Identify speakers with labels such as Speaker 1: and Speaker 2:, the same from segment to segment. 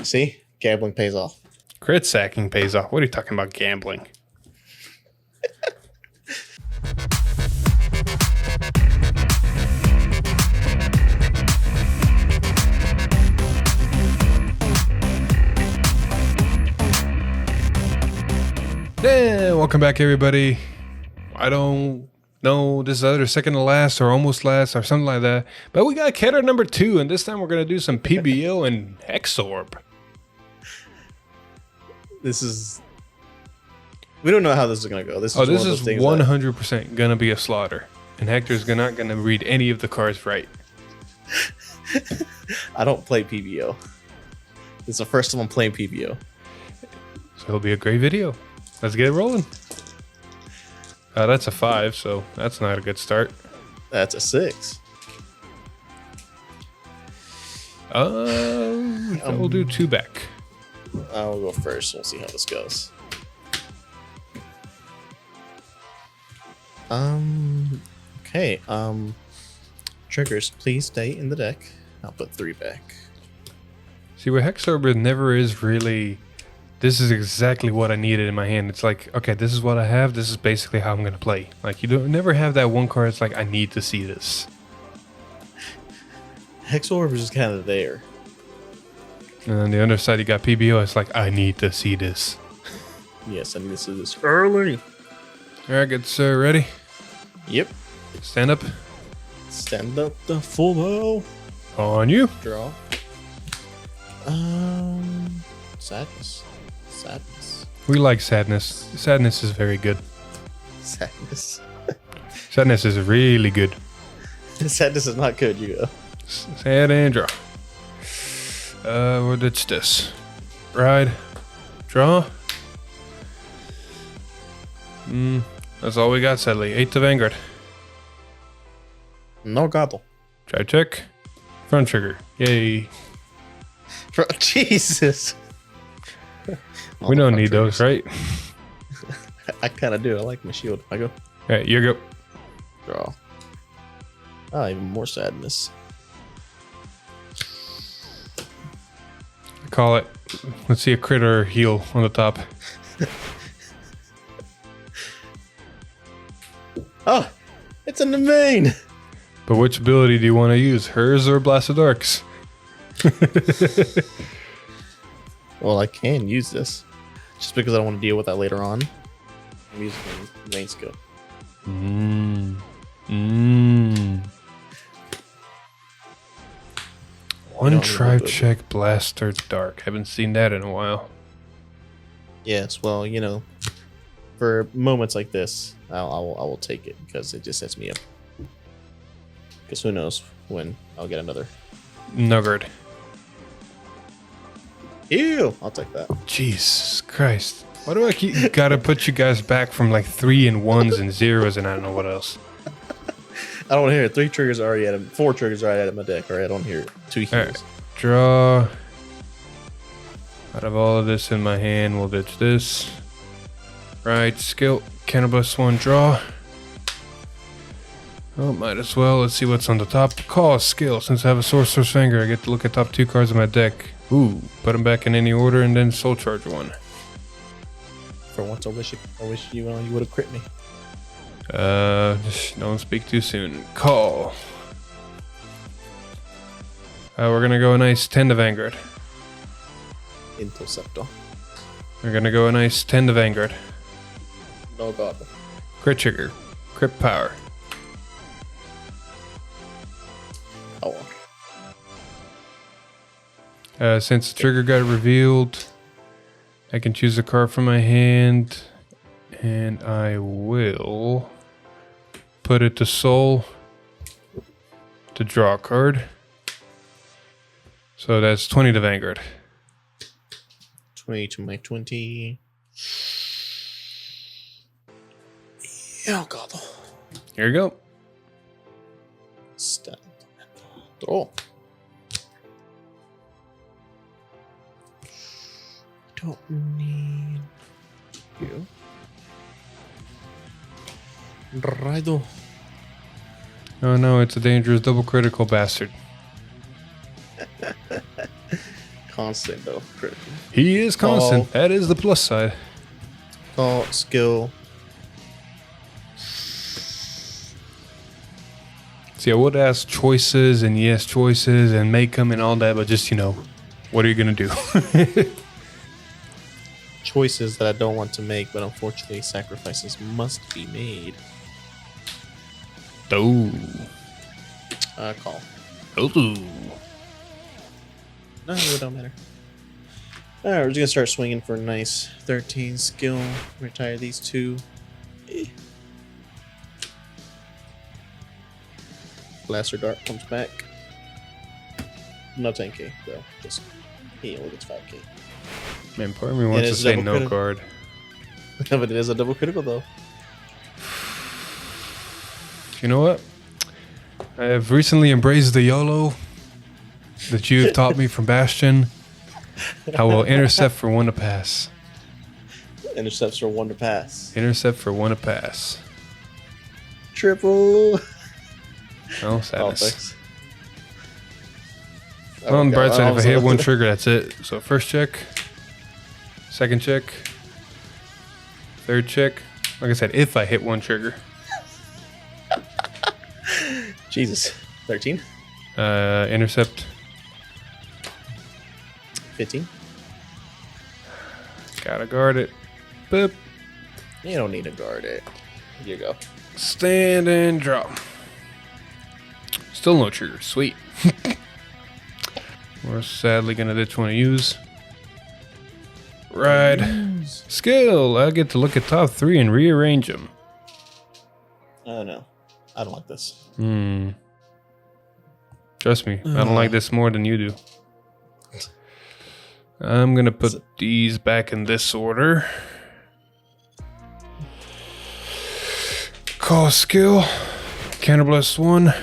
Speaker 1: See? Gambling pays off.
Speaker 2: Crit sacking pays off. What are you talking about gambling? Yeah, welcome back, everybody. I don't know, this is either second to last or almost last or something like that. But we got Keter number 2, and this time we're going to do some PBO and Hexaorb.
Speaker 1: We don't know how this is going to go. This is
Speaker 2: 100% going to be a slaughter. And Hector's not going to read any of the cards right.
Speaker 1: I don't play PBO. It's the first time I'm playing PBO.
Speaker 2: So it'll be a great video. Let's get it rolling. That's a 5, so that's not a good start.
Speaker 1: That's a 6.
Speaker 2: We'll do 2 back.
Speaker 1: I'll go first. We'll see how this goes. Okay. Triggers, please stay in the deck. I'll put 3 back.
Speaker 2: See, what Hexaorb never is really... This is exactly what I needed in my hand. It's like, okay, this is what I have. This is basically how I'm going to play. Like, you don't never have that one card. It's like, I need to see this.
Speaker 1: Hexaorb is just kind of there.
Speaker 2: And on the other side, you got PBO. It's like, I need to see this.
Speaker 1: Yes, I need to see this early.
Speaker 2: All right, good sir. Ready?
Speaker 1: Yep.
Speaker 2: Stand up.
Speaker 1: Stand up the full bow.
Speaker 2: On you.
Speaker 1: Draw. Sadness. Sadness.
Speaker 2: We like sadness. Sadness is very good.
Speaker 1: Sadness.
Speaker 2: Sadness is really good.
Speaker 1: Sadness is not good, you go.
Speaker 2: Sad and draw. What it's this? Ride. Draw. That's all we got, sadly. 8 to Vanguard.
Speaker 1: No gobble.
Speaker 2: Try check. Front trigger. Yay.
Speaker 1: Jesus.
Speaker 2: We don't need those, right?
Speaker 1: I kind of do. I like my shield. I go.
Speaker 2: All right, you go.
Speaker 1: Draw. Ah, even more sadness.
Speaker 2: Call it. Let's see a crit or heal on the top.
Speaker 1: Oh, it's in the main.
Speaker 2: But which ability do you want to use? Hers or Blast of Darks?
Speaker 1: Well, I can use this. Just because I don't want to deal with that later on. I'm using the main skill.
Speaker 2: One try check Blaster Dark. Haven't seen that in a while.
Speaker 1: Yes, well, you know, for moments like this, I will take it because it just sets me up. Because who knows when I'll get another
Speaker 2: Nugget.
Speaker 1: Ew! I'll take that.
Speaker 2: Jesus Christ. Why do I keep gotta put you guys back from like 3 and 1s and 0s and I don't know what else?
Speaker 1: I don't want to hear it. 3 triggers are already at him. 4 triggers are already at my deck. All right, I don't hear it. 2 heals.
Speaker 2: Right. Draw. Out of all of this in my hand, we'll ditch this. Right, skill. Cannabis 1, draw. Oh, might as well. Let's see what's on the top. Call skill. Since I have a Sorcerer's Finger, I get to look at top 2 cards of my deck. Ooh, put them back in any order and then Soul Charge 1.
Speaker 1: For once, I wish you would have crit me.
Speaker 2: Just don't speak too soon. Call. We're gonna go a nice 10 to Vanguard.
Speaker 1: Interceptor.
Speaker 2: We're gonna go a nice 10 to Vanguard.
Speaker 1: No god.
Speaker 2: Crit trigger. Crit power. Since the trigger got revealed, I can choose a card from my hand, and I will put it to Soul to draw a card. So that's 20 to Vanguard.
Speaker 1: 20 to my 20. Yeah, god.
Speaker 2: Here you go.
Speaker 1: Stand. Draw. Don't need you. Rido.
Speaker 2: Oh no, it's a dangerous double critical bastard.
Speaker 1: constant though.
Speaker 2: He is constant. That is the plus side.
Speaker 1: Call skill.
Speaker 2: See, I would ask choices and yes choices and make them and all that, but just, what are you going to do?
Speaker 1: Choices that I don't want to make, but unfortunately sacrifices must be made.
Speaker 2: Oh.
Speaker 1: Call.
Speaker 2: Oh.
Speaker 1: No, it don't matter. Alright, we're just gonna start swinging for a nice 13 skill. Retire these two. Blaster Dart comes back. No 10k though, just he only gets 5k.
Speaker 2: Man, part of me wants to say no guard.
Speaker 1: But it is a double critical though.
Speaker 2: You know what? I have recently embraced the YOLO that you have taught me from Bastion. I will intercept for 1 to pass.
Speaker 1: Intercepts for 1 to pass.
Speaker 2: Intercept for 1 to pass.
Speaker 1: Triple.
Speaker 2: Oh, sadness.
Speaker 1: Thanks.
Speaker 2: Well, on the bright side, if I hit 1 trigger, that's it. So first check, second check, third check. Like I said, if I hit 1 trigger.
Speaker 1: Jesus. 13.
Speaker 2: Intercept.
Speaker 1: 15.
Speaker 2: Gotta guard it. Boop.
Speaker 1: You don't need to guard it. Here you go.
Speaker 2: Stand and drop. Still no trigger. Sweet. We're sadly gonna ditch one to use. Ride. Skill. I get to look at top 3 and rearrange them.
Speaker 1: Oh no. I don't like this.
Speaker 2: Trust me, I don't like this more than you do. I'm gonna put these back in this order. Call skill. Counterblast 1.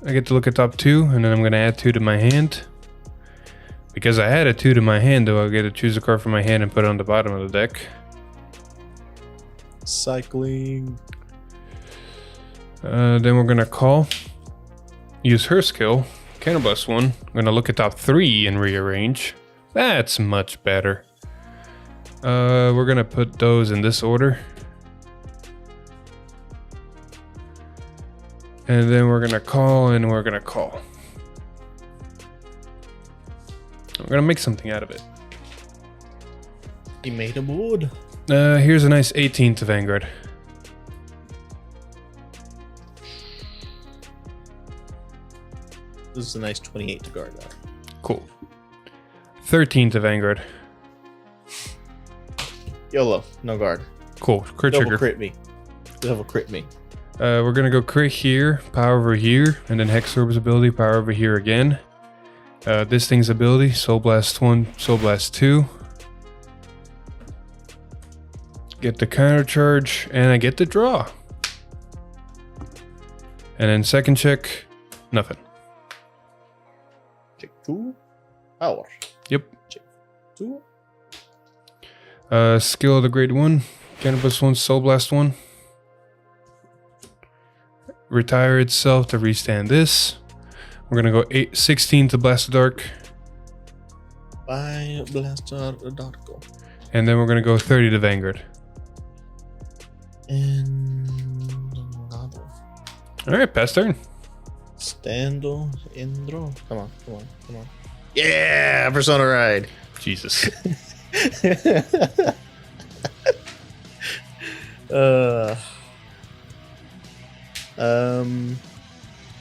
Speaker 2: I get to look at top 2, and then I'm gonna add 2 to my hand. Because I had a 2 to my hand, though, I get to choose a card from my hand and put it on the bottom of the deck.
Speaker 1: Cycling.
Speaker 2: Then we're gonna call. Use her skill. Counterblast 1. I'm gonna look at top 3 and rearrange. That's much better. We're gonna put those in this order. And then we're gonna call and we're gonna call. We're gonna make something out of it.
Speaker 1: He made a board.
Speaker 2: Here's a nice 18 to Vanguard.
Speaker 1: This is a nice 28 to guard that.
Speaker 2: Cool. 13 to Vanguard.
Speaker 1: YOLO, no guard.
Speaker 2: Cool. Crit
Speaker 1: Double
Speaker 2: trigger.
Speaker 1: crit me. Double crit me.
Speaker 2: We're gonna go crit here, power over here, and then Hexaorb's ability, power over here again. This thing's ability, Soul Blast 1, Soul Blast 2. Get the counter charge, and I get the draw. And then second check, nothing.
Speaker 1: Check 2. Power.
Speaker 2: Yep.
Speaker 1: Check 2.
Speaker 2: Skill of the grade 1, Counterblast 1, Soul Blast 1. Retire itself to restand this. We're gonna go 16 to Blast the Dark.
Speaker 1: By Blaster Darko.
Speaker 2: And then we're gonna go 30 to Vanguard.
Speaker 1: And
Speaker 2: Alright, pass turn.
Speaker 1: Stando Indro. Come on, come on, come on. Yeah, Persona Ride.
Speaker 2: Jesus.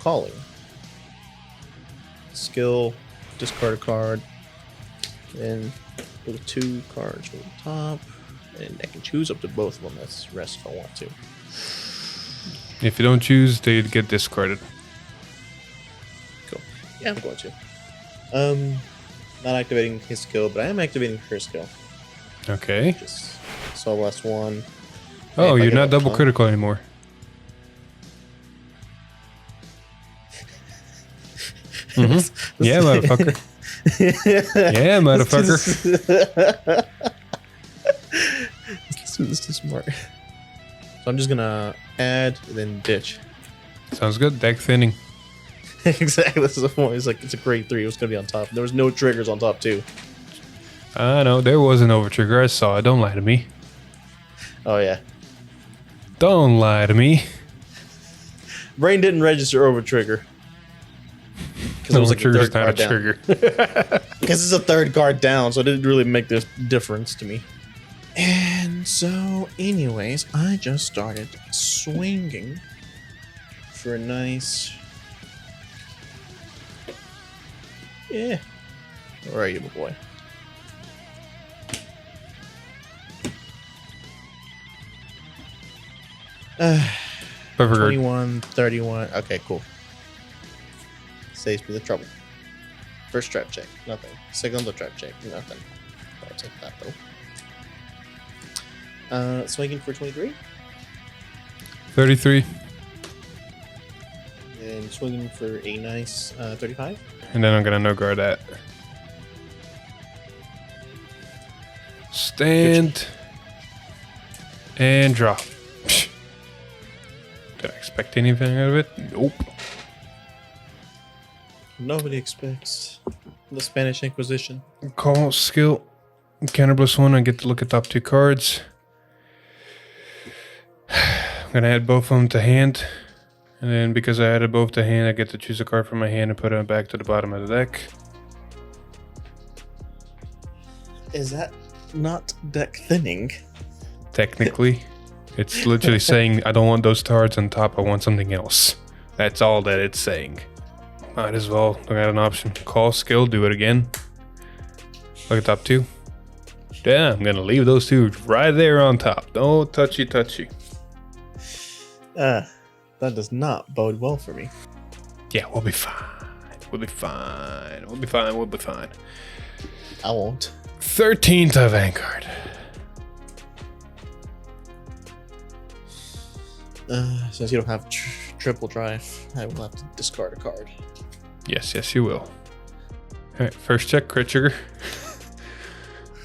Speaker 1: Calling. Skill, discard a card, and put 2 cards from the top, and I can choose up to both of them. That's the rest if I want to.
Speaker 2: If you don't choose, they get discarded.
Speaker 1: Cool. Yeah, I'm going to. Not activating his skill, but I am activating her skill.
Speaker 2: Okay.
Speaker 1: Just Soul Blast 1.
Speaker 2: Oh, you're not double critical anymore. Mm-hmm. Yeah, motherfucker. Yeah, motherfucker.
Speaker 1: This is smart. So I'm just gonna add, then ditch.
Speaker 2: Sounds good. Deck thinning.
Speaker 1: Exactly. This is the point. It's like it's a grade 3. It was gonna be on top. There was no triggers on top too.
Speaker 2: I know, there was an OverTrigger. I saw it. Don't lie to me.
Speaker 1: Oh, yeah.
Speaker 2: Don't lie to me.
Speaker 1: Brain didn't register OverTrigger. Because it was like the third card down.
Speaker 2: Trigger.
Speaker 1: Because it's a third card down, so it didn't really make this difference to me. And so, anyways, I just started swinging for a nice... Yeah. Where are you, my boy?
Speaker 2: Perfect.
Speaker 1: 21, 31. Okay, cool. Saves me the trouble. First trap check, nothing. Second trap check, nothing. I'll take that though. Swinging for 23.
Speaker 2: 33.
Speaker 1: And swinging for a nice 35.
Speaker 2: And then I'm gonna no guard that. Stand. And drop. Psh. Did I expect anything out of it? Nope.
Speaker 1: Nobody expects the Spanish Inquisition.
Speaker 2: Call skill. Counter +1. I get to look at top 2 cards. I'm gonna add both of them to hand. And then because I added both to hand, I get to choose a card from my hand and put it back to the bottom of the deck.
Speaker 1: Is that not deck thinning?
Speaker 2: Technically. It's literally saying, I don't want those cards on top, I want something else. That's all that it's saying. Might as well look at an option. Call skill, do it again. Look at top 2. Yeah, I'm gonna leave those 2 right there on top. Don't touchy.
Speaker 1: That does not bode well for me.
Speaker 2: Yeah, we'll be fine. We'll be fine.
Speaker 1: I won't.
Speaker 2: 13 to Vanguard.
Speaker 1: Since you don't have triple drive, I will have to discard a card.
Speaker 2: Yes, you will. Alright, first check, crit trigger.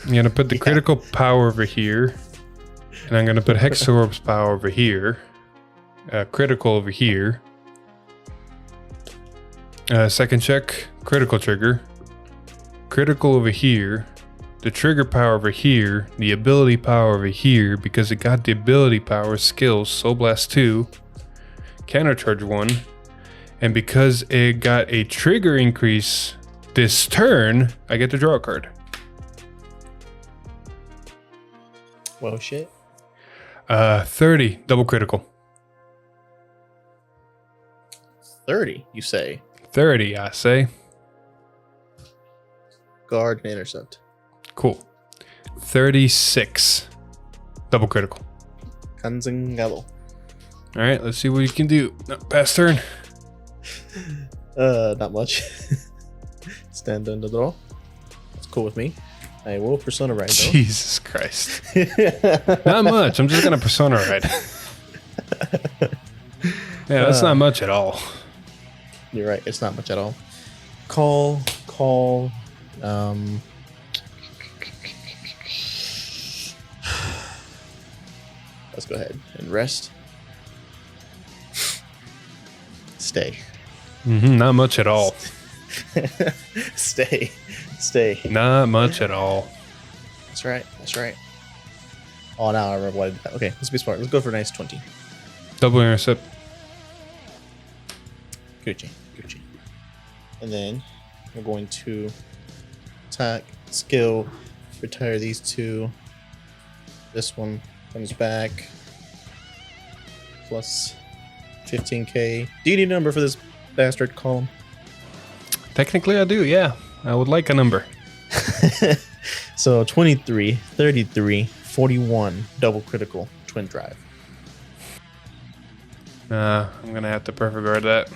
Speaker 2: I'm gonna put the critical power over here. And I'm gonna put Hexaorb's power over here. Critical over here. Second check, critical trigger. Critical over here. The trigger power over here. The ability power over here. Because it got the ability power skills, Soul Blast 2. Countercharge 1. And because it got a trigger increase this turn, I get to draw a card.
Speaker 1: Well, shit.
Speaker 2: 30, double critical.
Speaker 1: 30, you say?
Speaker 2: 30, I say.
Speaker 1: Guard and intercept.
Speaker 2: Cool. 36, double critical.
Speaker 1: Kanzangalo.
Speaker 2: All right, let's see what you can do. No, pass turn.
Speaker 1: Not much. Stand on the draw. That's cool with me. I will Persona Ride though.
Speaker 2: Jesus Christ. Not much. I'm just gonna Persona Ride. Yeah, that's not much at all.
Speaker 1: You're right. It's not much at all. Call. Let's go ahead and rest. Stay.
Speaker 2: Not much at all.
Speaker 1: Stay.
Speaker 2: Not much at all.
Speaker 1: That's right. Oh, now I remember what I did. Okay, let's be smart. Let's go for a nice 20.
Speaker 2: Double intercept.
Speaker 1: Gucci. And then we're going to attack, skill, retire these 2. This one comes back. Plus 15k. Do you need a number for this bastard column?
Speaker 2: Technically, I do, yeah. I would like a number.
Speaker 1: So 23, 33, 41, double critical, twin drive.
Speaker 2: I'm going to have to perfect guard that.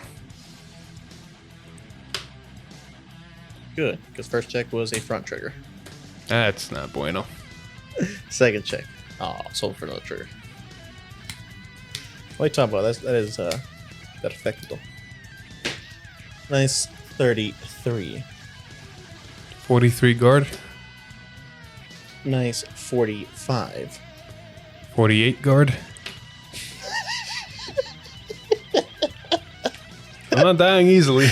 Speaker 1: Good, because first check was a front trigger.
Speaker 2: That's not bueno.
Speaker 1: Second check. Oh, sold for another trigger. What are you talking about? That is that affected though. Nice 33.
Speaker 2: 43 guard.
Speaker 1: Nice 45.
Speaker 2: 48 guard. I'm not dying easily.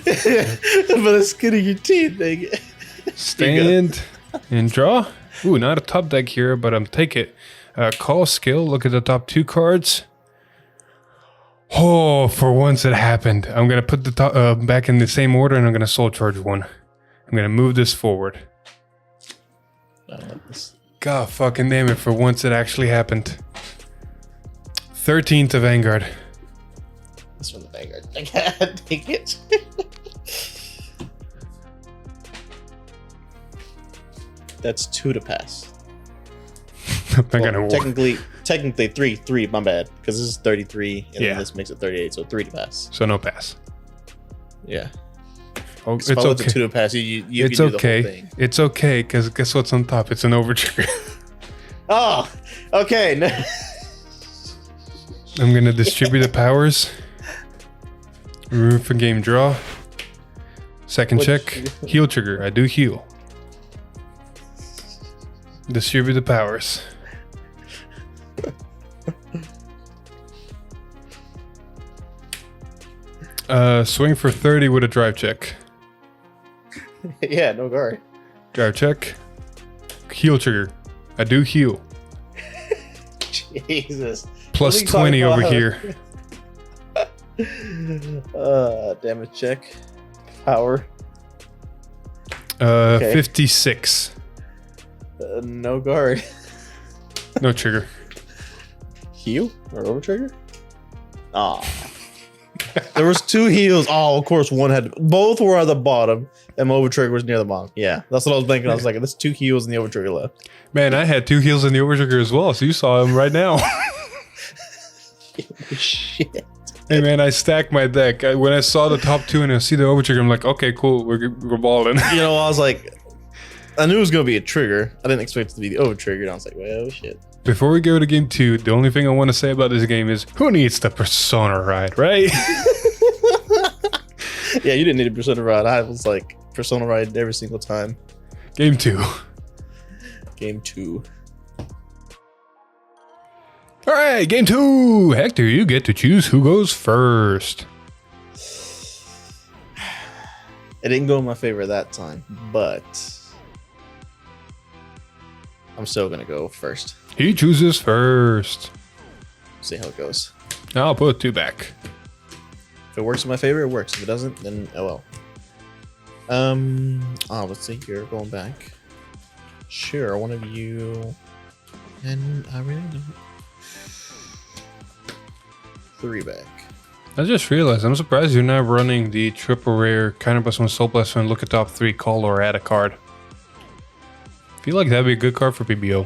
Speaker 1: But it's getting your teeth, dang it.
Speaker 2: Stand. And draw. Ooh, not a top deck here, but take it. Call skill. Look at the top 2 cards. Oh, for once it happened. I'm going to put the top, back in the same order, and I'm going to soul charge 1. I'm going to move this forward.
Speaker 1: I don't like this.
Speaker 2: God fucking damn it, for once it actually happened. 13 to Vanguard.
Speaker 1: This from the Vanguard. I can't take it. That's 2 to pass. Technically 3, my bad. Because this is 33 and then this makes it 38, so 3 to pass.
Speaker 2: So no pass.
Speaker 1: Yeah.
Speaker 2: Oh, it's
Speaker 1: okay.
Speaker 2: okay.
Speaker 1: It's 2 to pass. You
Speaker 2: it's
Speaker 1: can do
Speaker 2: okay.
Speaker 1: the whole thing.
Speaker 2: It's okay, because guess what's on top? It's an OverTrigger.
Speaker 1: Oh, okay.
Speaker 2: I'm going to distribute the powers. Remove from game draw. Second check. Heal trigger. I do heal. Distribute the powers. Swing for 30 with a drive check.
Speaker 1: Yeah, no guard.
Speaker 2: Drive check. Heal trigger. I do heal.
Speaker 1: Jesus.
Speaker 2: Plus 20 over here.
Speaker 1: Damage check. Power.
Speaker 2: 56.
Speaker 1: No guard.
Speaker 2: No trigger.
Speaker 1: Heal or OverTrigger? Aw. There was 2 heals. Oh, of course, one had. Both were at the bottom, and my OverTrigger was near the bottom. Yeah, that's what I was thinking. I was like, there's 2 heals and the OverTrigger left.
Speaker 2: Man, I had 2 heals in the OverTrigger as well, so you saw him right now.
Speaker 1: Shit.
Speaker 2: Hey man, I stacked my deck. When I saw the top 2 and I see the OverTrigger, I'm like, okay, cool, we're balling.
Speaker 1: You know, I was like, I knew it was gonna be a trigger. I didn't expect it to be the OverTrigger. And I was like, well, shit.
Speaker 2: Before we go to game 2, the only thing I want to say about this game is, who needs the Persona ride, right?
Speaker 1: Yeah, you didn't need a Persona ride. I was like, Persona ride every single time.
Speaker 2: Game 2.
Speaker 1: Game 2.
Speaker 2: All right, game 2. Hector, you get to choose who goes first.
Speaker 1: It didn't go in my favor that time, but I'm still gonna go first.
Speaker 2: He chooses first.
Speaker 1: See how it goes.
Speaker 2: I'll put 2 back.
Speaker 1: If it works in my favor, it works. If it doesn't, then oh well. Let's see here. Going back. Sure, one of you. And I really don't. 3 back.
Speaker 2: I just realized, I'm surprised you're not running the triple rare kind of plus 1 soul plus 1 look at top 3 call or add a card. I feel like that'd be a good card for PBO.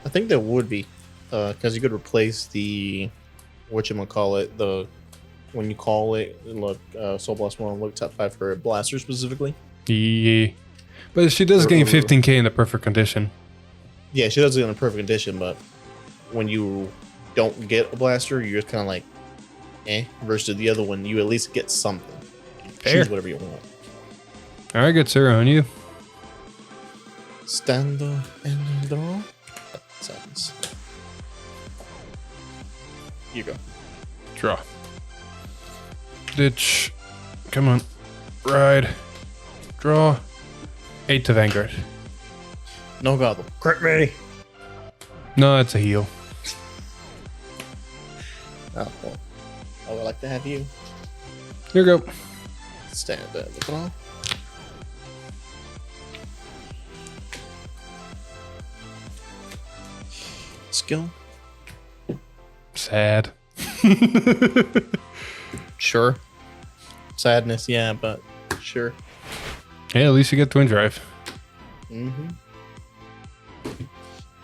Speaker 1: I think that would be. Because you could replace the whatchamacallit, the when you call it, look, soul plus 1, look top 5 for a blaster specifically.
Speaker 2: Yeah. But she does gain 15k in the perfect condition.
Speaker 1: Yeah, she does it in a perfect condition, but when you don't get a blaster, you're just kind of like, versus the other one, you at least get something.
Speaker 2: Fair.
Speaker 1: Choose whatever you want.
Speaker 2: All right, good sir, on you.
Speaker 1: Stand and draw. Seconds. You go.
Speaker 2: Draw. Ditch. Come on. Ride. Draw. 8 to Vanguard.
Speaker 1: No gobble. Crit me.
Speaker 2: No, it's a heal.
Speaker 1: Oh, well. I would like to have you.
Speaker 2: Here you go.
Speaker 1: Stand and draw. Skill.
Speaker 2: Sad.
Speaker 1: Sure. Sadness, yeah, but sure.
Speaker 2: Hey, at least you get twin drive.
Speaker 1: Mm-hmm.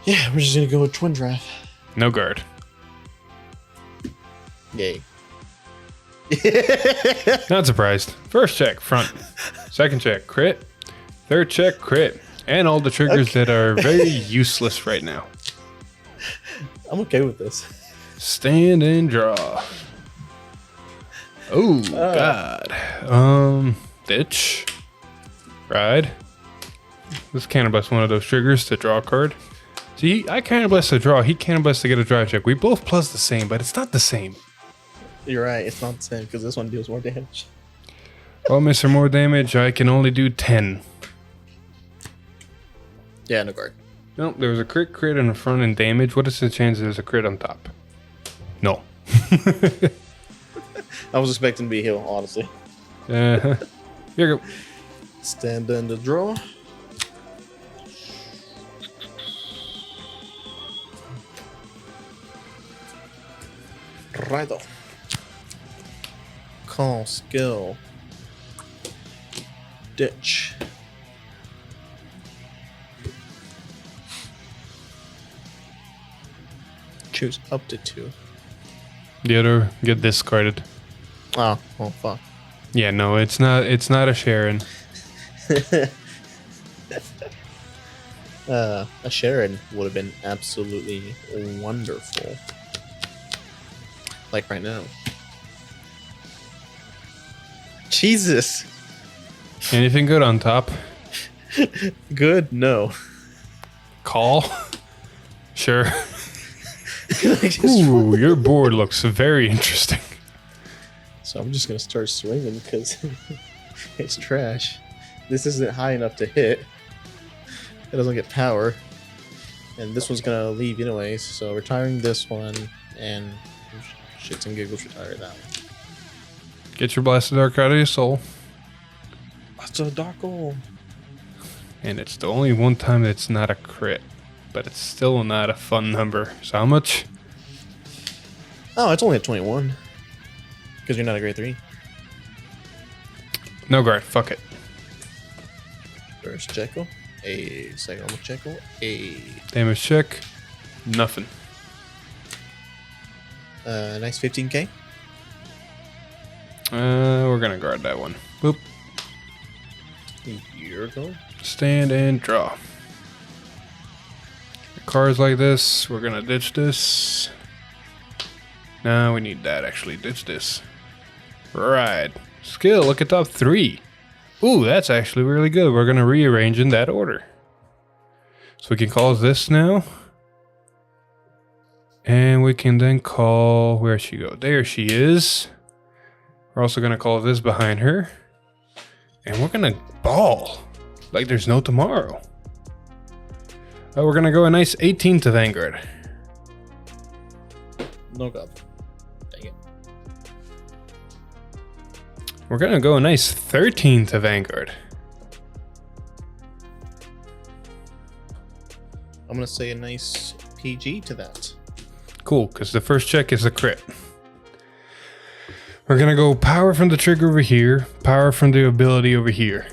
Speaker 1: Yeah, we're just gonna go with twin drive.
Speaker 2: No guard.
Speaker 1: Yay.
Speaker 2: Not surprised. First check, front. Second check, crit. Third check, crit. And all the triggers that are very useless right now.
Speaker 1: I'm okay with this.
Speaker 2: Stand and draw. Oh, God. Ditch. Ride. This Cannabis one of those triggers to draw a card. See, I Cannabis to draw. He Cannabis to get a drive check. We both plus the same, but it's not the same.
Speaker 1: You're right. It's not the same because this one deals more damage.
Speaker 2: Well, Mr. More damage, I can only do 10.
Speaker 1: Yeah, no guard.
Speaker 2: No, there was a crit in the front and damage. What is the chance there's a crit on top? No.
Speaker 1: I was expecting to be healed, honestly.
Speaker 2: Here you go.
Speaker 1: Stand in the draw. Righto. Call skill. Ditch. Choose up to 2.
Speaker 2: The other get discarded.
Speaker 1: Oh, well, fuck.
Speaker 2: Yeah, no, it's not a Sharon.
Speaker 1: A Sharon would have been absolutely wonderful. Like right now. Jesus.
Speaker 2: Anything good on top?
Speaker 1: Good? No.
Speaker 2: Call? Sure.
Speaker 1: Like,
Speaker 2: Ooh, your board looks very interesting.
Speaker 1: so I'm just gonna start swinging because it's trash. This isn't high enough to hit. It doesn't get power. And this one's gonna leave anyways, so retiring this one and shits and giggles retire that one.
Speaker 2: Get your Blasted Dark out of your soul.
Speaker 1: That's a dark hole.
Speaker 2: And it's the only one time that it's not a crit. But it's still not a fun number. So how much?
Speaker 1: Oh, it's only at 21. Because you're not a grade 3.
Speaker 2: No guard, fuck it.
Speaker 1: First Jekyll. A second almost Jekyll. A
Speaker 2: Damage check. Nothing.
Speaker 1: nice 15k.
Speaker 2: We're gonna guard that one. Boop.
Speaker 1: Here we go.
Speaker 2: Stand and draw. Cards like this, we're gonna ditch this. No, we need that actually. Ditch this. Right. Skill, look at top 3. Ooh, that's actually really good. We're gonna rearrange in that order. So we can call this now. And we can then call, where'd she go? There she is. We're also gonna call this behind her. And we're gonna ball like there's no tomorrow. We're gonna go a nice 18 to Vanguard.
Speaker 1: No god. Dang it.
Speaker 2: We're gonna go a nice 13 to Vanguard.
Speaker 1: I'm gonna say a nice PG to that.
Speaker 2: Cool, because the first check is a crit. We're gonna go power from the trigger over here, power from the ability over here.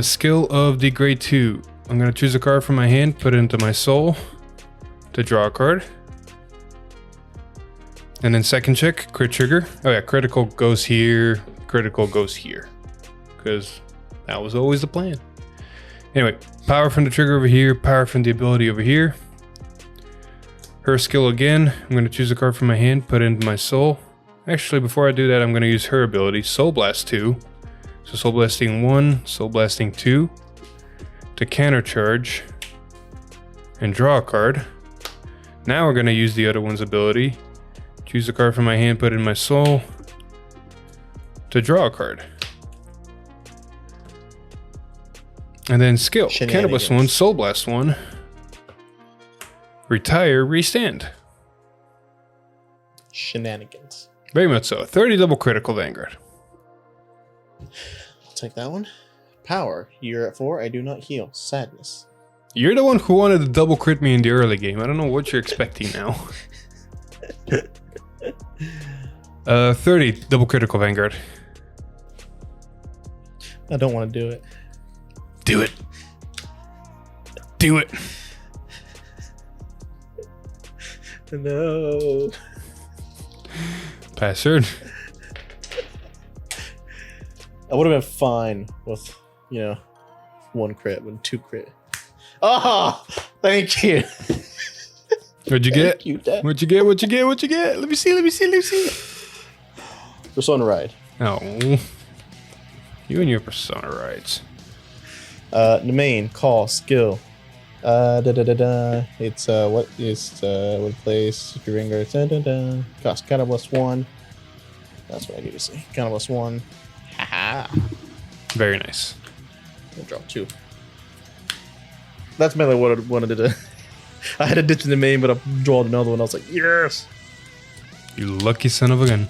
Speaker 2: Skill of the grade 2. I'm gonna choose a card from my hand, put it into my soul to draw a card. And then second check, crit trigger. Oh yeah, critical goes here, critical goes here. Because that was always the plan. Anyway, power from the trigger over here, power from the ability over here. Her skill again, I'm gonna choose a card from my hand, put it into my soul. Actually, before I do that, I'm gonna use her ability, Soul Blast 2. So Soul Blasting 1, Soul Blasting 2. To counter charge and draw a card. Now we're going to use the other one's ability. Choose a card from my hand, put it in my soul to draw a card. And then skill. Cannabis 1, Soul Blast 1. Retire, restand.
Speaker 1: Shenanigans.
Speaker 2: Very much so. 30 double critical Vanguard.
Speaker 1: I'll take that one. Power. You're at 4. I do not heal. Sadness.
Speaker 2: You're the one who wanted to double crit me in the early game. I don't know what you're expecting now. 30 double critical Vanguard.
Speaker 1: I don't want to do it.
Speaker 2: Do it. Do it.
Speaker 1: No.
Speaker 2: Pass turn.
Speaker 1: I would have been fine with, 1 crit, but 2 crit. Oh, thank you.
Speaker 2: What'd you get?
Speaker 1: Thank you, Dad.
Speaker 2: What'd you get? What'd you get? What'd you get? Let me see. Let me see. Let me see.
Speaker 1: Persona Ride.
Speaker 2: Oh, you and your Persona rides.
Speaker 1: The main call skill. It's what is what place? If you ringer, cost kind of +1. That's what I need to say. Kind of +1. Haha.
Speaker 2: Very nice.
Speaker 1: I'll draw 2. That's mainly what I wanted to do. I had a ditch in the main, but I draw another one. I was like, yes.
Speaker 2: You lucky son of a gun.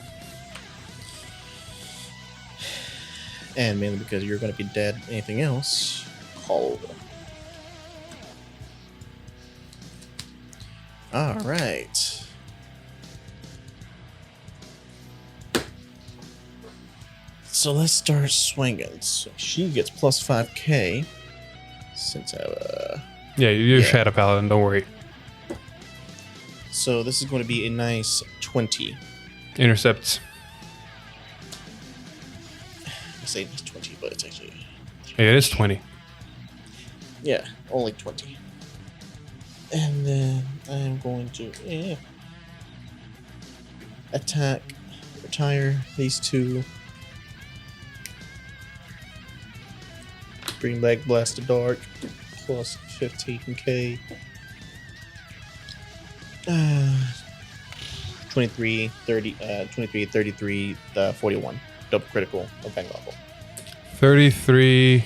Speaker 1: And mainly because you're going to be dead. Anything else, call over. All right. So let's start swinging. So she gets plus 5k. Since I,
Speaker 2: Yeah, you're Shadow Paladin, don't worry.
Speaker 1: So this is going to be a nice 20.
Speaker 2: Intercepts.
Speaker 1: I say it's 20, but it's actually...
Speaker 2: Yeah, it is 20.
Speaker 1: Yeah, only 20. And then I'm going to attack, retire these two. Bring back Blast of Dark, plus 15k. 23, 30, 23, 33, 41. Double critical of Vanguard.
Speaker 2: 33,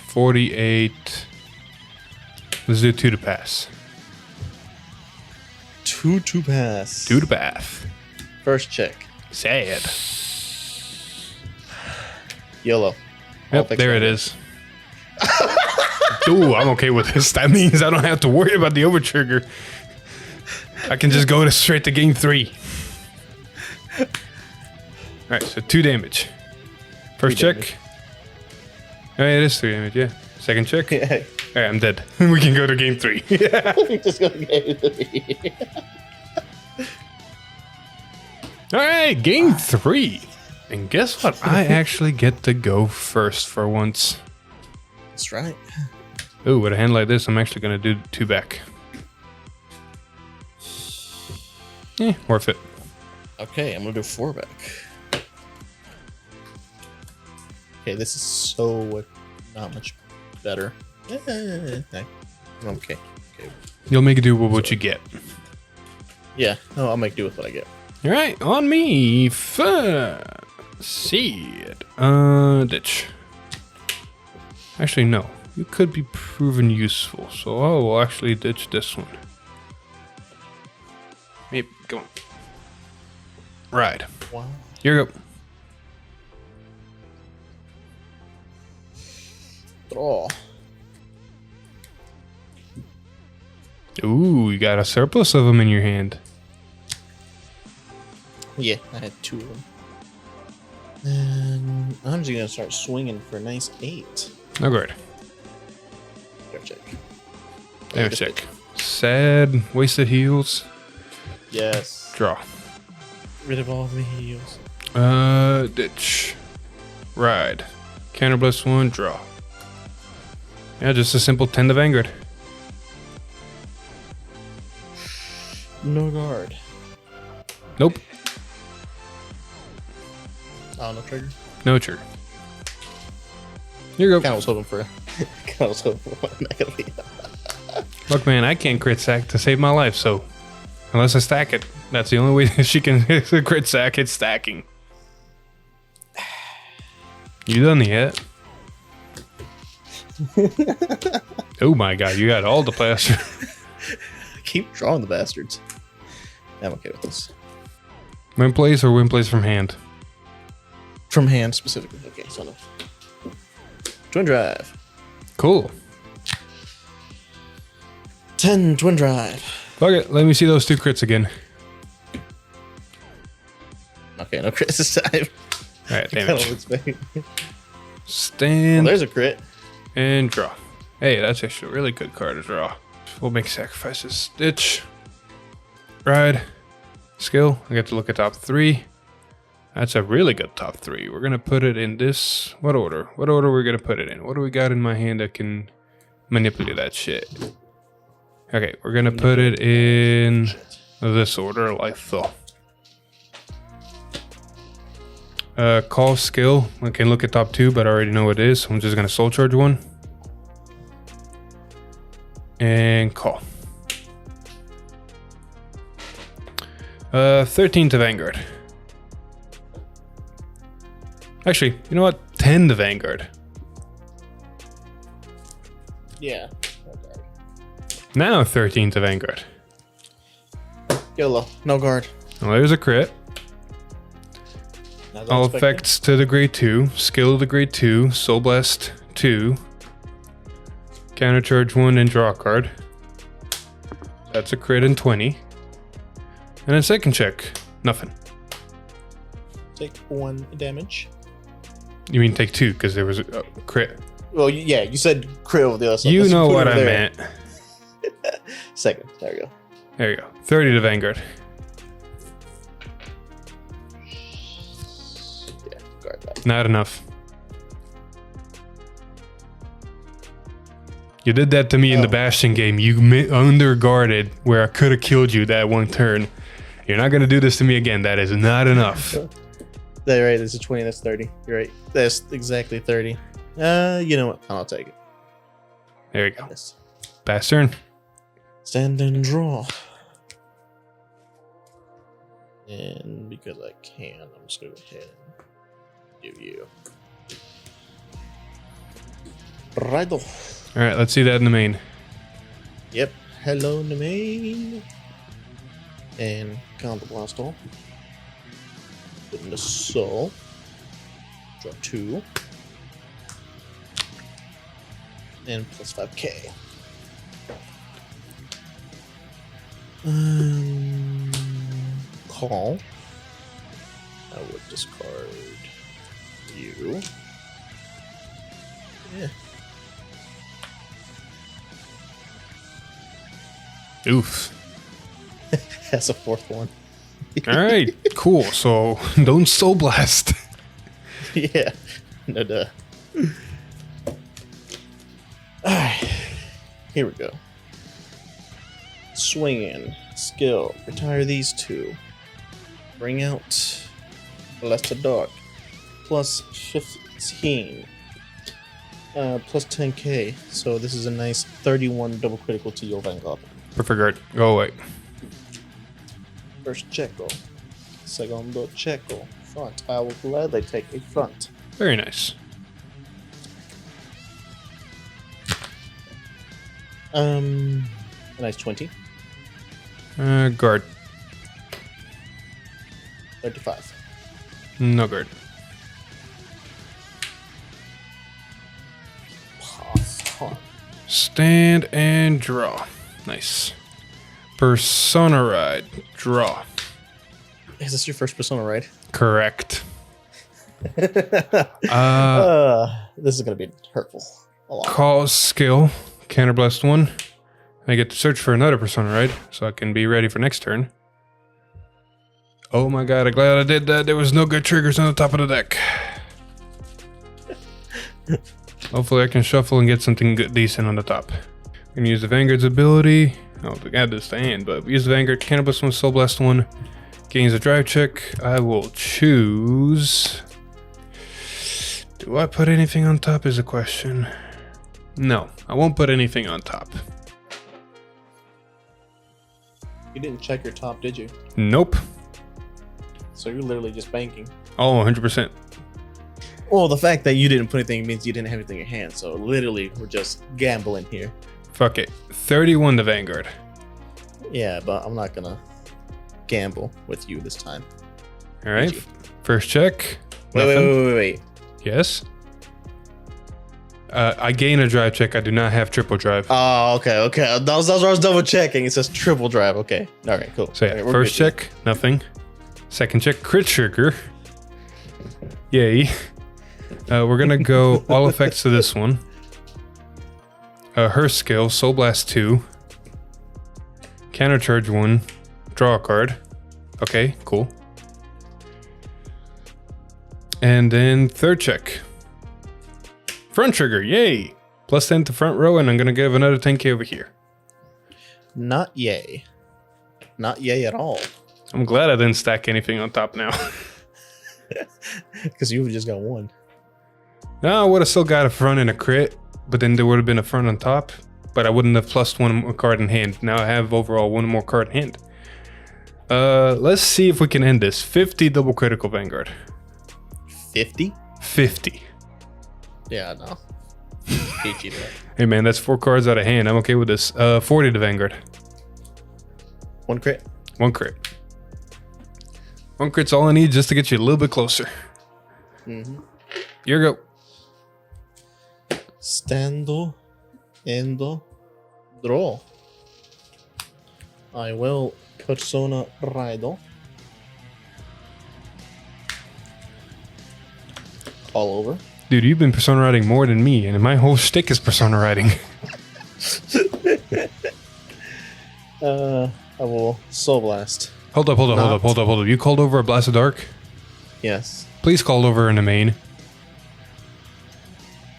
Speaker 2: 48. Let's do 2 to pass.
Speaker 1: 2 to pass.
Speaker 2: 2 to pass.
Speaker 1: First check.
Speaker 2: Sad.
Speaker 1: YOLO.
Speaker 2: Yep, there it is. Ooh, I'm okay with this. That means I don't have to worry about the OverTrigger. I can just go straight to game 3. Alright, so 2 damage. First check.
Speaker 1: Damage.
Speaker 2: Oh, yeah, it is 3 damage, yeah. Second check.
Speaker 1: Yeah.
Speaker 2: Alright, I'm dead. We can go to game 3.
Speaker 1: Just go to game 3.
Speaker 2: Alright, game 3. And guess what? I actually get to go first for once.
Speaker 1: That's right.
Speaker 2: Ooh, with a hand like this, I'm actually going to do 2 back. Worth it.
Speaker 1: Okay, I'm gonna do 4 back. Okay, this is so not much better. Okay. Okay.
Speaker 2: You'll make do with what you get.
Speaker 1: Yeah, no, I'll make do with what I get.
Speaker 2: All right, on me. Seed. Ditch. Actually, no. You could be proven useful, so I will actually ditch this one. Maybe, come on. Ride.
Speaker 1: Wow.
Speaker 2: Here you go.
Speaker 1: Draw.
Speaker 2: Ooh, you got a surplus of them in your hand.
Speaker 1: Yeah, I had 2 of them. And I'm just gonna start swinging for a nice 8.
Speaker 2: Oh, good.
Speaker 1: Start check.
Speaker 2: Damage check. Sad. Wasted heals.
Speaker 1: Yes.
Speaker 2: Draw.
Speaker 1: Rid of all the heals.
Speaker 2: Ditch. Ride. Counterblast 1. Draw. Yeah, just a simple 10 to Vanguard.
Speaker 1: No guard.
Speaker 2: Nope.
Speaker 1: Oh, no trigger.
Speaker 2: No trigger. Here you go.
Speaker 1: Kinda was hoping for one. Not gonna be.
Speaker 2: Look, man, I can't crit sack to save my life, so unless I stack it, that's the only way she can crit sack. It's stacking. You done yet? Oh my god, you got all the plaster.
Speaker 1: Keep drawing the bastards. I'm okay with this.
Speaker 2: Win plays or win plays from hand?
Speaker 1: From hand specifically. Okay, so no. Twin drive.
Speaker 2: Cool.
Speaker 1: 10 twin drive.
Speaker 2: Fuck it, let me see those 2 crits again.
Speaker 1: Okay, no crits this time.
Speaker 2: Alright,
Speaker 1: Kinda
Speaker 2: damage.
Speaker 1: expecting.
Speaker 2: Stand
Speaker 1: Well, there's a crit.
Speaker 2: and draw. Hey, that's actually a really good card to draw. We'll make sacrifices. Ditch. Ride. Skill. I get to look at top 3. That's a really good top 3. We're gonna put it in this. What order? What order we're gonna put it in? What do we got in my hand that can manipulate that shit? Okay, we're gonna put it in this order, like so. Call skill. I can look at top 2, but I already know what it is. So I'm just gonna soul charge 1. And call. 13 to Vanguard. Actually, you know what? 10 to Vanguard.
Speaker 1: Yeah.
Speaker 2: Now 13 to Vanguard.
Speaker 1: YOLO. No guard.
Speaker 2: Well, there's a crit.
Speaker 1: Not
Speaker 2: All
Speaker 1: unexpected.
Speaker 2: effects to the grade 2. Skill to the grade 2. Soul Blast 2. Countercharge 1 and draw a card. That's a crit and 20. And then second check. Nothing.
Speaker 1: Take 1 damage.
Speaker 2: You mean take 2 because there was a crit.
Speaker 1: Well, yeah, you said crit over the other side.
Speaker 2: You
Speaker 1: Let's
Speaker 2: know
Speaker 1: put
Speaker 2: what
Speaker 1: it
Speaker 2: I
Speaker 1: there.
Speaker 2: meant.
Speaker 1: Second. There we go.
Speaker 2: There you go. 30 to Vanguard.
Speaker 1: Yeah, guard that.
Speaker 2: Not enough. You did that to me in the Bastion game. You underguarded where I could have killed you that one turn. You're not going to do this to me again. That is not enough.
Speaker 1: There, right. This is 20. That's 30. You're right. That's exactly 30. You know what? I'll take it.
Speaker 2: There you go.
Speaker 1: Yes.
Speaker 2: Pass turn.
Speaker 1: Stand and draw. And because I can, I'm just going to go ahead and give you. Righto.
Speaker 2: All right, let's see that in the main.
Speaker 1: Yep. Hello, in the main. And counter blast off. Put in the soul. Draw 2. And plus 5k. Call. I would discard you. Yeah.
Speaker 2: Oof.
Speaker 1: That's a 4th one.
Speaker 2: All right, cool. So don't Soul Blast.
Speaker 1: Yeah. No duh. Alright. Here we go. Swing in. Skill. Retire these 2. Bring out Blessed Dark. Plus 15. Plus 10k. So this is a nice 31 double critical to your Vanguard.
Speaker 2: Perfect guard. Go away.
Speaker 1: First checkle. Segundo checkle. Front. I will gladly take a front.
Speaker 2: Very nice.
Speaker 1: A nice 20.
Speaker 2: Guard.
Speaker 1: 35.
Speaker 2: No guard.
Speaker 1: Pass on.
Speaker 2: Stand and draw. Nice. Persona Ride. Draw.
Speaker 1: Is this your first Persona, right?
Speaker 2: Correct.
Speaker 1: This is gonna be hurtful. A lot.
Speaker 2: Call skill. Counterblast 1. I get to search for another Persona Ride, so I can be ready for next turn. Oh my god, I'm glad I did that. There was no good triggers on the top of the deck. Hopefully I can shuffle and get something good, decent on the top. I'm gonna use the Vanguard's ability. I'll add this to hand, but use the Vanguard, Counterblast 1, Soul Blast 1. Gains a drive check. I will choose... Do I put anything on top is a question. No, I won't put anything on top.
Speaker 1: You didn't check your top, did you?
Speaker 2: Nope.
Speaker 1: So you're literally just banking.
Speaker 2: Oh, 100%.
Speaker 1: Well, the fact that you didn't put anything means you didn't have anything in your hand. So literally, we're just gambling here.
Speaker 2: Fuck it. 31 to Vanguard.
Speaker 1: Yeah, but I'm not gonna gamble with you this time.
Speaker 2: All right.
Speaker 1: you?
Speaker 2: First check.
Speaker 1: Wait,
Speaker 2: Nothing.
Speaker 1: wait.
Speaker 2: Yes. I gain a drive check. I do not have triple drive.
Speaker 1: Oh, okay. That was I was double checking. It says triple drive. Okay. All right, cool.
Speaker 2: So yeah,
Speaker 1: All right, we're
Speaker 2: first
Speaker 1: good.
Speaker 2: check, nothing. Second check, crit trigger. Yay. We're gonna go all effects to this one. Her skill, Soul Blast 2. Countercharge 1. Draw a card. Okay, cool. And then third check. Front trigger, yay! Plus 10 to front row, and I'm gonna give another 10k over here.
Speaker 1: Not yay. Not yay at all.
Speaker 2: I'm glad I didn't stack anything on top now.
Speaker 1: Because you just got one.
Speaker 2: No, I would have still got a front and a crit, but then there would have been a front on top, but I wouldn't have plus one more card in hand. Now I have overall one more card in hand. Let's see if we can end this. 50 double critical Vanguard.
Speaker 1: 50?
Speaker 2: 50.
Speaker 1: Yeah, no. GG to that.
Speaker 2: Hey man, that's 4 cards out of hand. I'm okay with this. 40 to Vanguard.
Speaker 1: 1 crit.
Speaker 2: 1 crit. 1 crit's all I need just to get you a little bit closer.
Speaker 1: Mm-hmm.
Speaker 2: Here you go.
Speaker 1: Stando, endo, draw. I will persona rido. All over.
Speaker 2: Dude, you've been persona riding more than me, and my whole shtick is persona riding.
Speaker 1: I will soul blast.
Speaker 2: Hold up. You called over a Blast of Dark?
Speaker 1: Yes.
Speaker 2: Please call over in the main.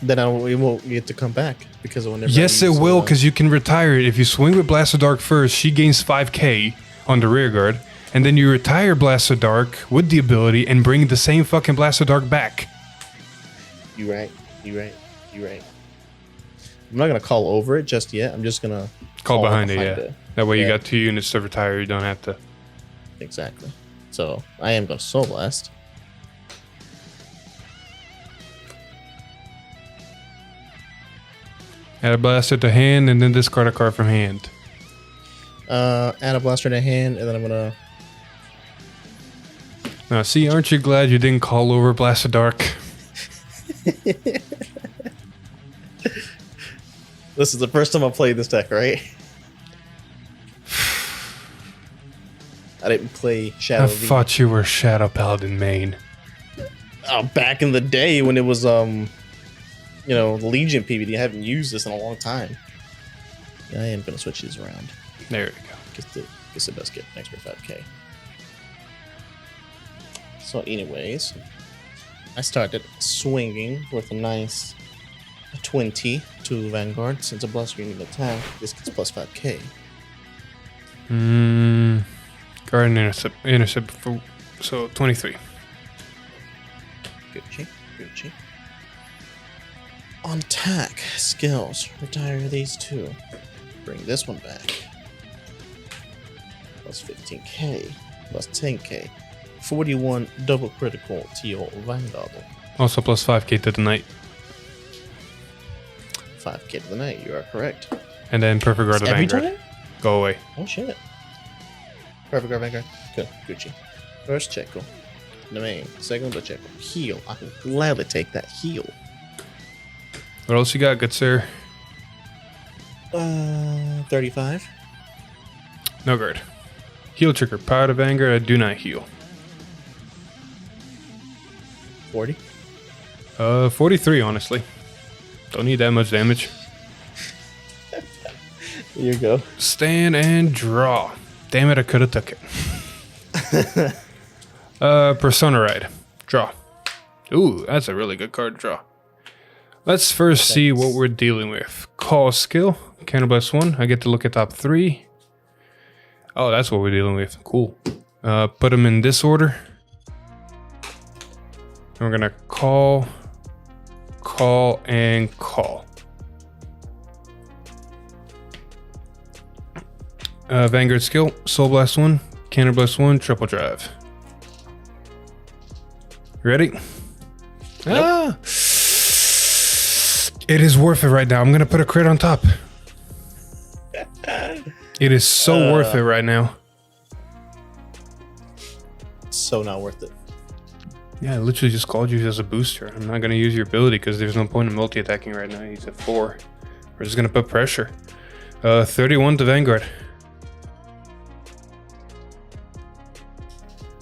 Speaker 1: Then we won't get to come back because whenever.
Speaker 2: Yes, it will, because you can retire it. If you swing with Blast of Dark first, she gains 5k on the rear guard, and then you retire Blast of Dark with the ability and bring the same fucking Blast of Dark back.
Speaker 1: You right. I'm not gonna call over it just yet. I'm just gonna
Speaker 2: Call behind it, yeah.
Speaker 1: it.
Speaker 2: That way you
Speaker 1: Yeah.
Speaker 2: got 2 units to retire. You don't have to.
Speaker 1: Exactly. So I am gonna soul blast.
Speaker 2: Add a blaster to hand, and then discard a card from hand.
Speaker 1: Add a blaster to hand, and then I'm gonna.
Speaker 2: Now, see, aren't you glad you didn't call over Blast of Dark?
Speaker 1: This is the first time I played this deck, right? I didn't play Shadow.
Speaker 2: I thought you were Shadow Paladin main.
Speaker 1: Back in the day when it was Legion PBD. I haven't used this in a long time. Yeah, I am gonna switch these around.
Speaker 2: There we go.
Speaker 1: Guess it does get an extra 5k. So, anyways, I started swinging with a nice 20 to Vanguard. Since a blaster unit attack, this gets plus 5k.
Speaker 2: Guard and intercept for, so 23.
Speaker 1: Gucci. On attack, skills, retire these 2. Bring this one back. Plus 15k, plus 10k. 41 double critical to your Vanguard.
Speaker 2: Also plus 5k to the knight.
Speaker 1: 5k to the knight, you are correct.
Speaker 2: And then Perfect Guard to
Speaker 1: Every
Speaker 2: Vanguard.
Speaker 1: time?
Speaker 2: Go away.
Speaker 1: Oh shit. Perfect Guard Vanguard. Good, Gucci. First Checo. The main. Second the Checo. Heal. I can gladly take that heal.
Speaker 2: What else you got, good sir?
Speaker 1: 35.
Speaker 2: No guard. Heal trigger. Power to Vanguard. I do not heal.
Speaker 1: 40.
Speaker 2: 43, honestly. Don't need that much damage.
Speaker 1: Here you go.
Speaker 2: Stand and draw. Damn it, I could have took it. Persona Ride. Draw. Ooh, that's a really good card to draw. Let's first see what we're dealing with. Call skill. Counterblast 1. I get to look at top 3. Oh, that's what we're dealing with. Cool. Put them in this order. And we're gonna call, and call. Vanguard skill, Soul Blast 1, Counterblast 1, Triple Drive. Ready?
Speaker 1: Nope.
Speaker 2: It is worth it right now. I'm gonna put a crit on top. It is so worth it right now.
Speaker 1: So not worth it.
Speaker 2: Yeah, I literally just called you as a booster. I'm not gonna use your ability because there's no point in multi-attacking right now. He's at 4. We're just gonna put pressure. 31 to Vanguard.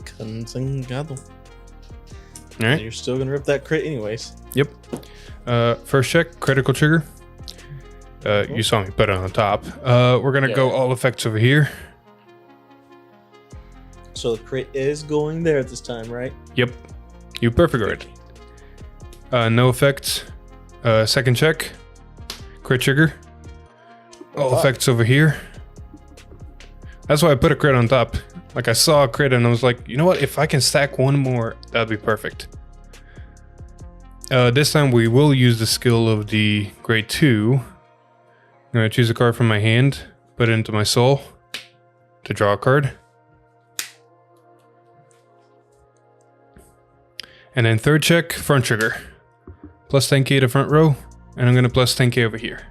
Speaker 1: Consengado.
Speaker 2: Alright.
Speaker 1: You're still gonna rip that crit anyways.
Speaker 2: Yep. First check, critical trigger. You saw me put it on top. We're gonna go all effects over here.
Speaker 1: So the crit is going there this time, right?
Speaker 2: Yep. You perfect guard. No effects. Second check. Crit trigger. All effects over here. That's why I put a crit on top. Like I saw a crit and I was like, you know what? If I can stack one more, that'd be perfect. This time we will use the skill of the grade 2. I'm gonna choose a card from my hand, put it into my soul to draw a card. And then third check, front trigger. Plus 10k to front row, And I'm gonna plus 10k over here.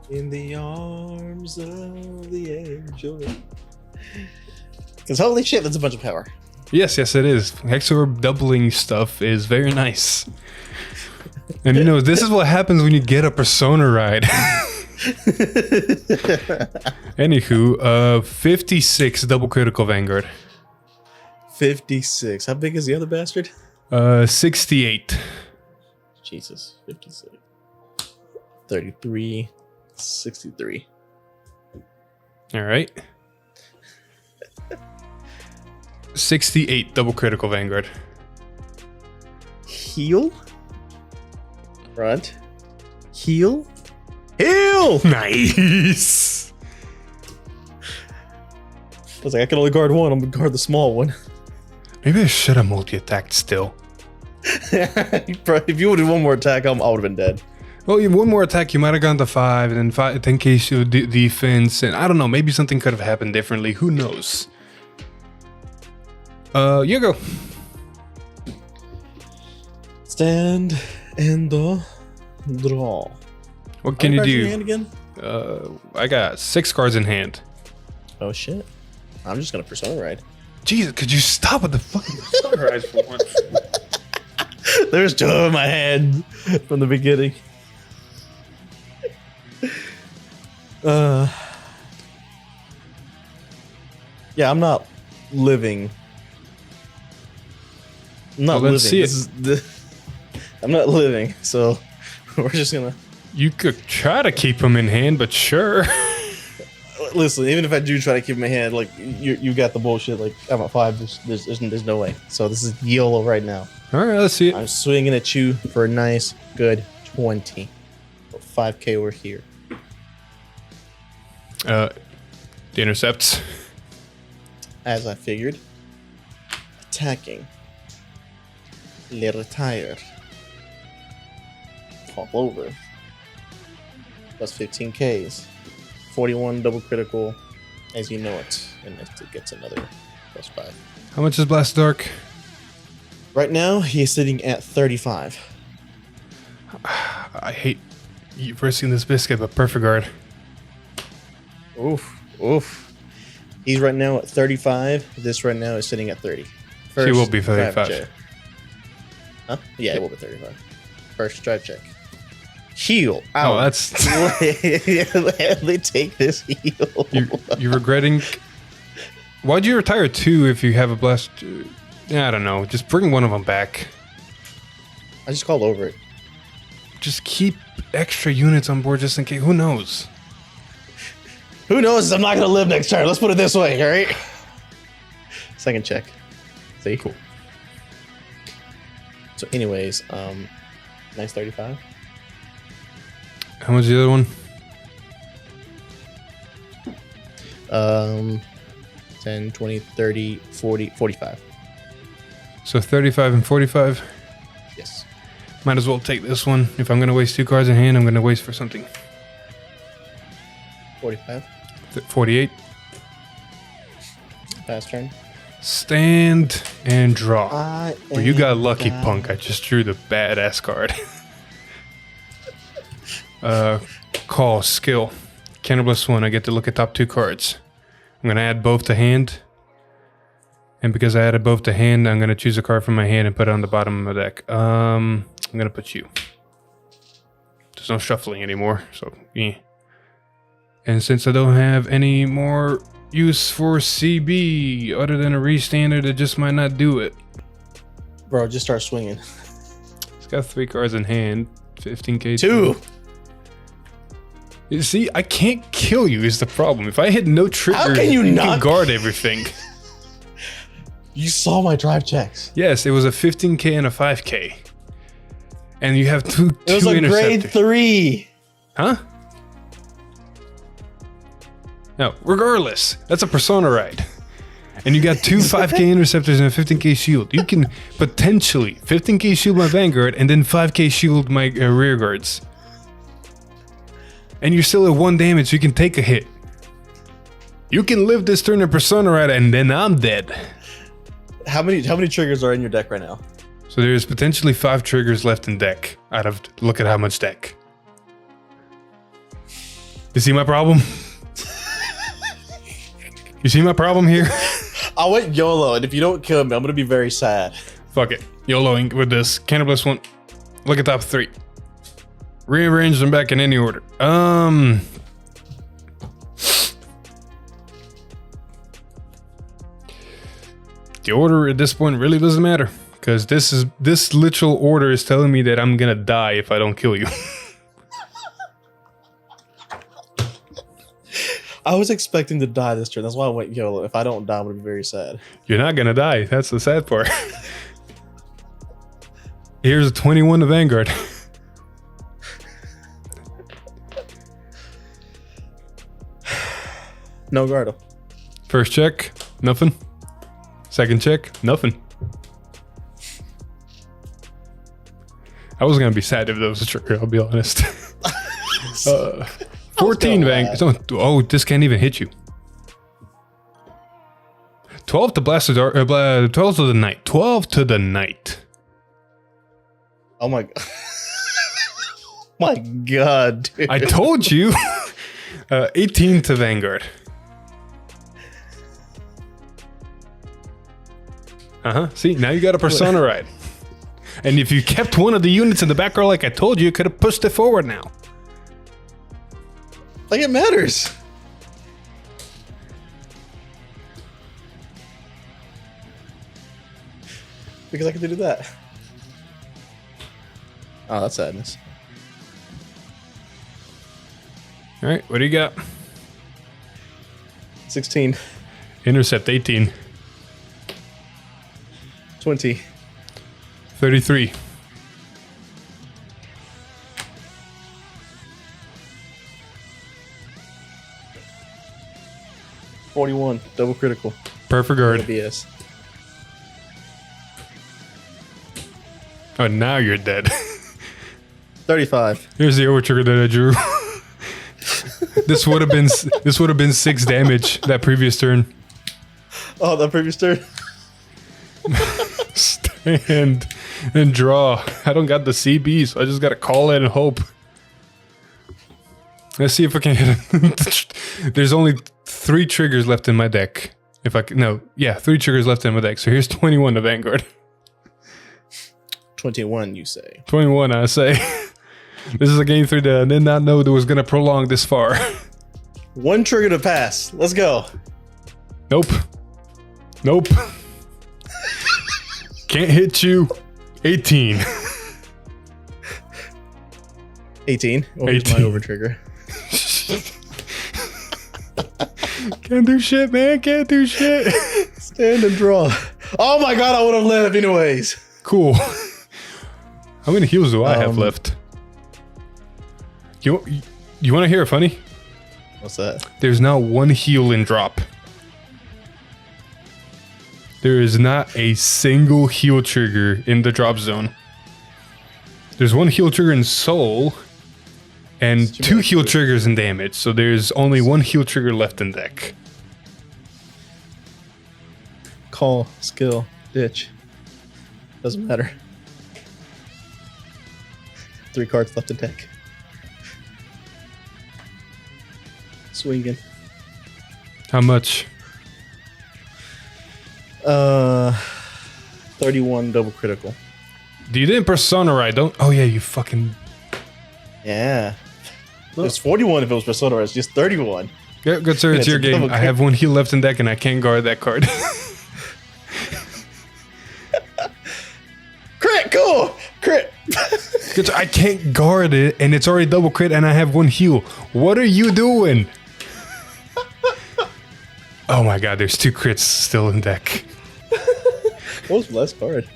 Speaker 1: In the arms of the angel. Because holy shit, that's a bunch of power.
Speaker 2: Yes, yes, it is. Hexaorb doubling stuff is very nice. And you know, this is what happens when you get a Persona ride. Anywho, 56 double critical Vanguard.
Speaker 1: 56. How big is the other bastard?
Speaker 2: 68.
Speaker 1: Jesus, 56. 33. 63.
Speaker 2: All right. 68 double critical Vanguard.
Speaker 1: Heal? Front. Heal? Heal!
Speaker 2: Nice.
Speaker 1: I was like, I can only guard one. I'm gonna guard the small one.
Speaker 2: Maybe I should have multi-attacked still.
Speaker 1: If you would have one more attack, I would have been dead.
Speaker 2: Well, you one more attack, you might have gone to 5, and then 10k shield defense, and I don't know, maybe something could have happened differently. Who knows? You go.
Speaker 1: Stand and draw.
Speaker 2: What can you do?
Speaker 1: Your hand again?
Speaker 2: I got 6 cards in hand.
Speaker 1: Oh shit! I'm just gonna Persona ride.
Speaker 2: Jesus, could you stop with the fucking Persona ride for once?
Speaker 1: There's 2 in my hand from the beginning. Yeah, I'm not living. I'm not
Speaker 2: Well, let's
Speaker 1: living.
Speaker 2: see
Speaker 1: I'm not living, so we're just gonna.
Speaker 2: You could try to keep them in hand, but sure.
Speaker 1: Listen, even if I do try to keep my hand, like you got the bullshit. Like I'm at 5. There's no way. So this is YOLO right now.
Speaker 2: All right, let's see it.
Speaker 1: I'm swinging at you for a nice, good 20. 5k over here.
Speaker 2: The intercepts.
Speaker 1: As I figured. Attacking. Le retire. Fall over. Plus 15Ks. 41 double critical, as you know it. And it gets another plus 5.
Speaker 2: How much is Blast Dark?
Speaker 1: Right now, he's sitting at 35.
Speaker 2: I hate risking this biscuit, but perfect guard.
Speaker 1: Oof, oof. He's right now at 35. This right now is sitting at 30.
Speaker 2: She will be 35.
Speaker 1: Check. Huh? Yeah, it will be 35. First drive check. Heal. Ow.
Speaker 2: Oh, that's...
Speaker 1: Let me take this heal.
Speaker 2: You're regretting... Why'd you retire 2 if you have a blast... I don't know. Just bring one of them back.
Speaker 1: I just called over it.
Speaker 2: Just keep extra units on board just in case. Who knows?
Speaker 1: Who knows? I'm not going to live next turn. Let's put it this way, all right? Second check. See? Cool. So anyways, nice 35.
Speaker 2: How much is the other one?
Speaker 1: 10, 20, 30, 40, 45.
Speaker 2: So 35 and 45?
Speaker 1: Yes.
Speaker 2: Might as well take this one. If I'm going to waste 2 cards in hand, I'm going to waste for something.
Speaker 1: 45.
Speaker 2: 48.
Speaker 1: Fast turn.
Speaker 2: Stand and draw. Well, you got lucky, punk. I just drew the badass card. Call, skill. Counterblast 1, I get to look at top 2 cards. I'm going to add both to hand. And because I added both to hand, I'm going to choose a card from my hand and put it on the bottom of my deck. I'm going to put you. There's no shuffling anymore, so yeah. And since I don't have any more use for CB other than a restandard, it just might not do it.
Speaker 1: Bro, just start swinging.
Speaker 2: It's got 3 cards in hand. 15k.
Speaker 1: 2.
Speaker 2: You see, I can't kill you is the problem. If I hit no trigger,
Speaker 1: How can you not
Speaker 2: can guard everything.
Speaker 1: You saw my drive checks.
Speaker 2: Yes, it was a 15k and a 5k. And you have two
Speaker 1: It was a grade
Speaker 2: interceptors.
Speaker 1: 3.
Speaker 2: Huh? No, regardless, that's a Persona ride. And you got 2 5k interceptors and a 15k shield. You can potentially 15k shield my Vanguard and then 5k shield my rear guards. And you're still at 1 damage, so you can take a hit. You can live this turn in Persona ride and then I'm dead.
Speaker 1: How many triggers are in your deck right now?
Speaker 2: So there's potentially 5 triggers left in deck. Out of look at how much deck. You see my problem? You see my problem here?
Speaker 1: I went YOLO, and if you don't kill me, I'm gonna be very sad.
Speaker 2: Fuck it. YOLOing with this. Cannabis one. Look at top 3. Rearrange them back in any order. The order at this point really doesn't matter. Because this literal order is telling me that I'm gonna die if I don't kill you.
Speaker 1: I was expecting to die this turn. That's why I went YOLO. If I don't die, I'm gonna be very sad.
Speaker 2: You're not gonna die. That's the sad part. Here's a 21 to Vanguard.
Speaker 1: No Gardo.
Speaker 2: First check, nothing. Second check, nothing. I was gonna be sad if that was a trigger, I'll be honest. 14 Vanguard. Oh, this can't even hit you. 12 to blast the dark. 12 to the night. 12 to the night.
Speaker 1: Oh my god. My god, dude.
Speaker 2: I told you. 18 to Vanguard. See, now you got a persona ride. And if you kept one of the units in the back row like I told you, you could have pushed it forward now.
Speaker 1: Like it matters. Because I can do that. Oh, that's sadness.
Speaker 2: Alright, what do you got?
Speaker 1: 16.
Speaker 2: Intercept 18.
Speaker 1: 20.
Speaker 2: 33.
Speaker 1: 41. Double critical.
Speaker 2: Perfect guard.
Speaker 1: BS.
Speaker 2: Oh, now you're dead.
Speaker 1: 35.
Speaker 2: Here's the OverTrigger that I drew. This would have been 6 damage that previous turn.
Speaker 1: Oh, that previous turn.
Speaker 2: Stand and draw. I don't got the CB, so I just gotta call it and hope. Let's see if I can hit it. There's only 3 triggers left in my deck. If I can, no, yeah, 3 triggers left in my deck. So here's 21 to Vanguard.
Speaker 1: 21, you say?
Speaker 2: 21, I say. This is a game 3 that I did not know that was gonna prolong this far.
Speaker 1: 1 trigger to pass. Let's go.
Speaker 2: Nope. Nope. Can't hit you. 18.
Speaker 1: 18. Or here's my OverTrigger.
Speaker 2: Can't do shit, man. Can't do shit.
Speaker 1: Stand and draw. Oh my god, I would have lived anyways.
Speaker 2: Cool. How many heals do I have left? You want to hear a funny?
Speaker 1: What's that?
Speaker 2: There's now 1 heal in drop. There is not a single heal trigger in the drop zone. There's 1 heal trigger in soul and 2 heal triggers in damage. So there's only 1 heal trigger left in deck.
Speaker 1: Call, skill, ditch. Doesn't matter. 3 cards left in deck. Swinging.
Speaker 2: How much?
Speaker 1: 31 double critical.
Speaker 2: You didn't persona right, don't? Oh yeah, you fucking.
Speaker 1: Yeah. It's 41 if it was persona. It's just 31.
Speaker 2: Yeah, good sir. It's your game. I have 1 heal left in deck, and I can't guard that card.
Speaker 1: Crit, cool. Crit.
Speaker 2: Good sir, I can't guard it, and it's already double crit, and I have 1 heal. What are you doing? Oh my god, there's 2 crits still in deck.
Speaker 1: What was the last card?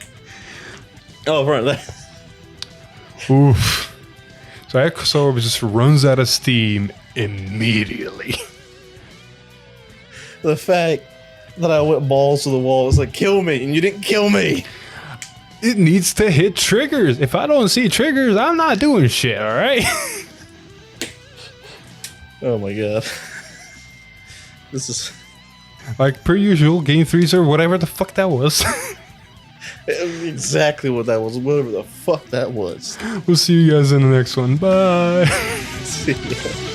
Speaker 1: Oh, right.
Speaker 2: Oof. So Hexaorb just runs out of steam immediately.
Speaker 1: The fact that I went balls to the wall was like, kill me, and you didn't kill me.
Speaker 2: It needs to hit triggers. If I don't see triggers, I'm not doing shit, alright?
Speaker 1: Oh my god. This is...
Speaker 2: Like per usual, game 3s or whatever the fuck that was.
Speaker 1: Exactly what that was. Whatever the fuck that was.
Speaker 2: We'll see you guys in the next one. Bye.
Speaker 1: See ya.